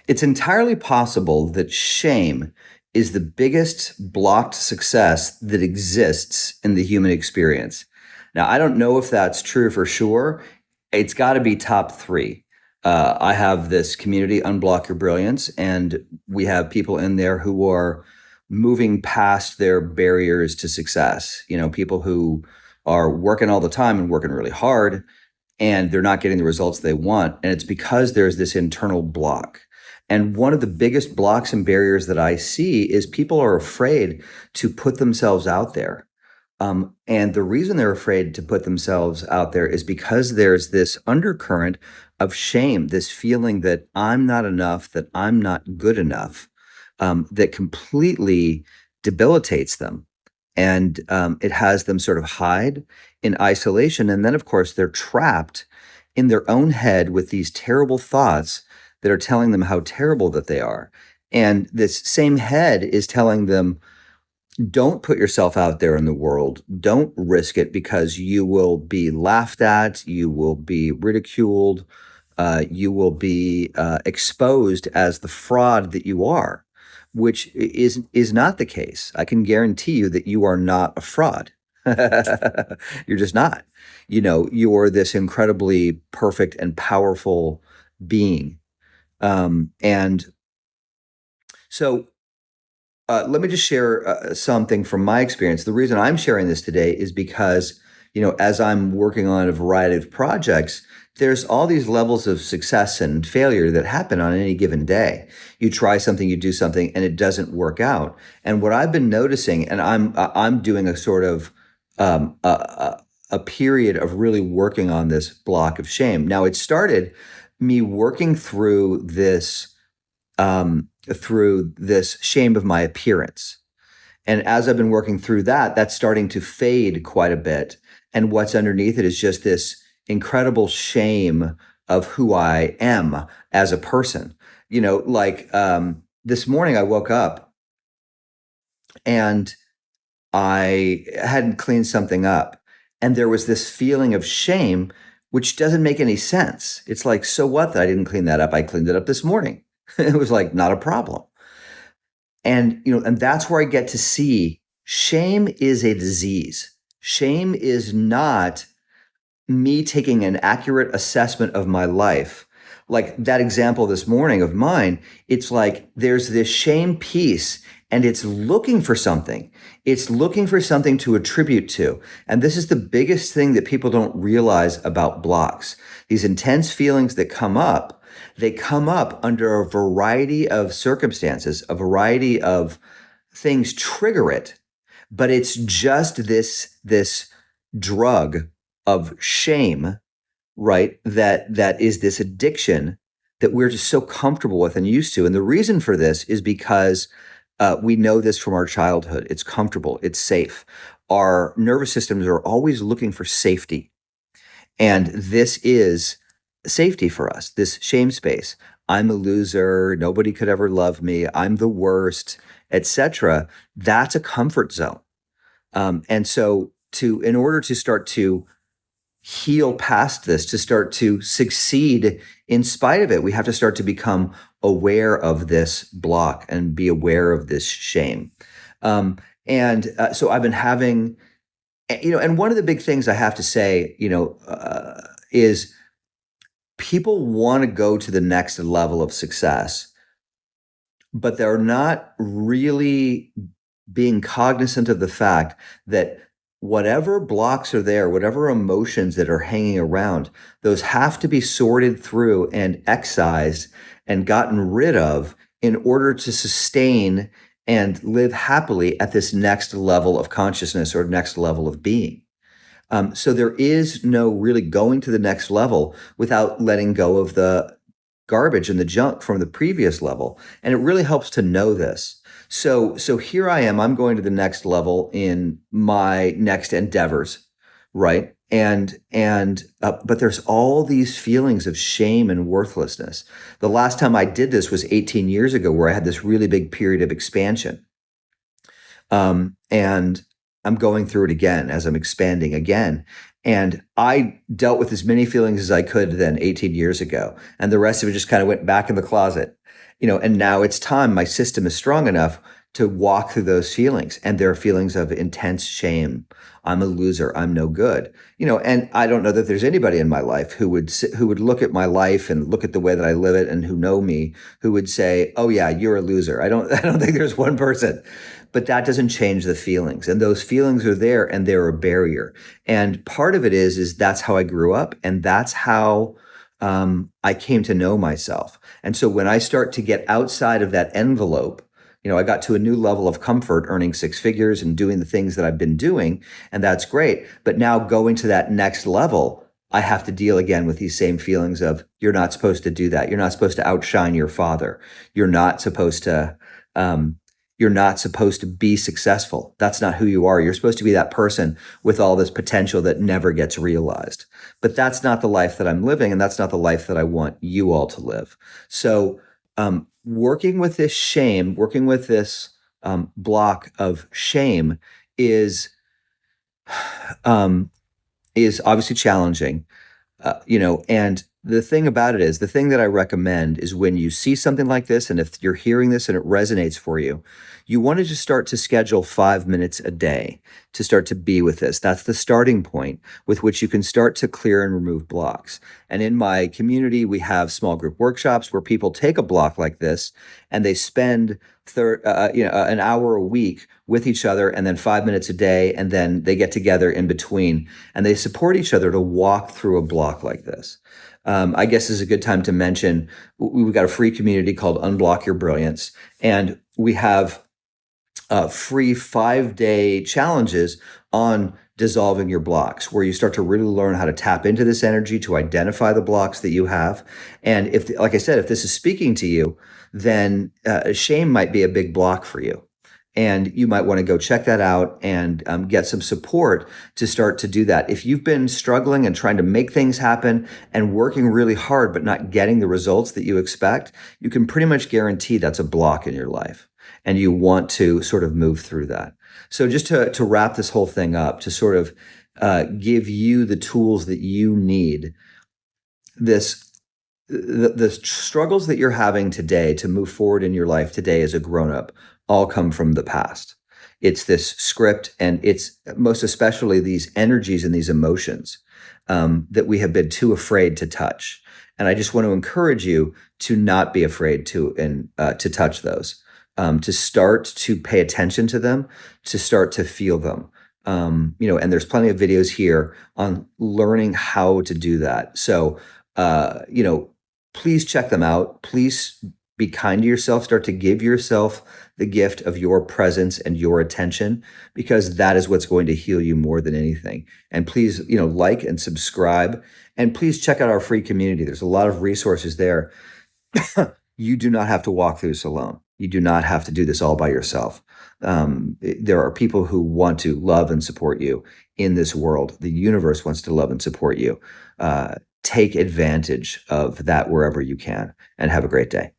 It's entirely possible that shame is the biggest blocked success that exists in the human experience. Now, I don't know if that's true for sure. It's got to be top three. I have this community, Unblock Your Brilliance, and we have people in there who are moving past their barriers to success. People who are working all the time and working really hard, and they're not getting the results they want. And it's because there's this internal block. And one of the biggest blocks and barriers that I see is people are afraid to put themselves out there. And the reason they're afraid to put themselves out there is because there's this undercurrent of shame, this feeling that I'm not enough, that I'm not good enough, that completely debilitates them. And it has them sort of hide in isolation. And then, of course, they're trapped in their own head with these terrible thoughts that are telling them how terrible that they are. And this same head is telling them, don't put yourself out there in the world. Don't risk it because you will be laughed at, you will be ridiculed, you will be exposed as the fraud that you are, which is not the case. I can guarantee you that you are not a fraud. You're just not. You're this incredibly perfect and powerful being. And so let me just share something from my experience. The reason I'm sharing this today is because, as I'm working on a variety of projects, there's all these levels of success and failure that happen on any given day. You try something, you do something, and it doesn't work out. And what I've been noticing, and I'm doing a sort of a period of really working on this block of shame. Now, it started me working through this shame of my appearance. And as I've been working through that, that's starting to fade quite a bit. And what's underneath it is just this incredible shame of who I am as a person. This morning I woke up and I hadn't cleaned something up. And there was this feeling of shame, which doesn't make any sense. It's like, so what that I didn't clean that up? I cleaned it up this morning. It was like, not a problem. And that's where I get to see shame is a disease. Shame is not me taking an accurate assessment of my life. Like that example this morning of mine, it's like there's this shame piece and it's looking for something. It's looking for something to attribute to. And this is the biggest thing that people don't realize about blocks. These intense feelings that come up, they come up under a variety of circumstances, a variety of things trigger it, but it's just this drug of shame, right? That is this addiction that we're just so comfortable with and used to. And the reason for this is because we know this from our childhood. It's comfortable. It's safe. Our nervous systems are always looking for safety. And this is safety for us, this shame space. I'm a loser. Nobody could ever love me. I'm the worst, etc. That's a comfort zone. And so in order to start to heal past this, to start to succeed in spite of it, we have to start to become aware of this block and be aware of this shame. So I've been having, and one of the big things I have to say, is people want to go to the next level of success, but they're not really being cognizant of the fact that whatever blocks are there, whatever emotions that are hanging around, those have to be sorted through and excised and gotten rid of in order to sustain and live happily at this next level of consciousness or next level of being. So there is no really going to the next level without letting go of the garbage and the junk from the previous level. And it really helps to know this. So here I am, I'm going to the next level in my next endeavors, right? But there's all these feelings of shame and worthlessness. The last time I did this was 18 years ago, where I had this really big period of expansion. And I'm going through it again as I'm expanding again. And I dealt with as many feelings as I could then 18 years ago. And the rest of it just kind of went back in the closet, and now it's time. My system is strong enough to walk through those feelings. And there are feelings of intense shame. I'm a loser. I'm no good. And I don't know that there's anybody in my life who would look at my life and look at the way that I live it and who know me, who would say, "Oh yeah, you're a loser." I don't think there's one person. But that doesn't change the feelings. And those feelings are there, and they're a barrier. And part of it is that's how I grew up, and that's how I came to know myself. And so when I start to get outside of that envelope, I got to a new level of comfort earning six figures and doing the things that I've been doing, and that's great. But now going to that next level, I have to deal again with these same feelings of, you're not supposed to do that. You're not supposed to outshine your father. You're not supposed to um, you're not supposed to be successful. That's not who you are. You're supposed to be that person with all this potential that never gets realized. But that's not the life that I'm living, and that's not the life that I want you all to live. So, working with this shame, working with this block of shame is um, is obviously challenging. And the thing about it is, the thing that I recommend is when you see something like this, and if you're hearing this and it resonates for you, you want to just start to schedule 5 minutes a day to start to be with this. That's the starting point with which you can start to clear and remove blocks. And in my community, we have small group workshops where people take a block like this and they spend an hour a week with each other, and then 5 minutes a day, and then they get together in between and they support each other to walk through a block like this. I guess this is a good time to mention we've got a free community called Unblock Your Brilliance, and we have free 5-day challenges on dissolving your blocks, where you start to really learn how to tap into this energy, to identify the blocks that you have. And if, like I said, if this is speaking to you, then shame might be a big block for you. And you might want to go check that out and get some support to start to do that. If you've been struggling and trying to make things happen and working really hard, but not getting the results that you expect, you can pretty much guarantee that's a block in your life. And you want to sort of move through that. So just to wrap this whole thing up, to sort of give you the tools that you need, the struggles that you're having today to move forward in your life today as a grown-up all come from the past. It's this script, and it's most especially these energies and these emotions that we have been too afraid to touch. And I just want to encourage you to not be afraid to touch those, to start to pay attention to them, to start to feel them. And there's plenty of videos here on learning how to do that. So, please check them out. Please be kind to yourself. Start to give yourself the gift of your presence and your attention, because that is what's going to heal you more than anything. And please, like and subscribe, and please check out our free community. There's a lot of resources there. You do not have to walk through this alone. You do not have to do this all by yourself. There are people who want to love and support you in this world. The universe wants to love and support you. Take advantage of that wherever you can, and have a great day.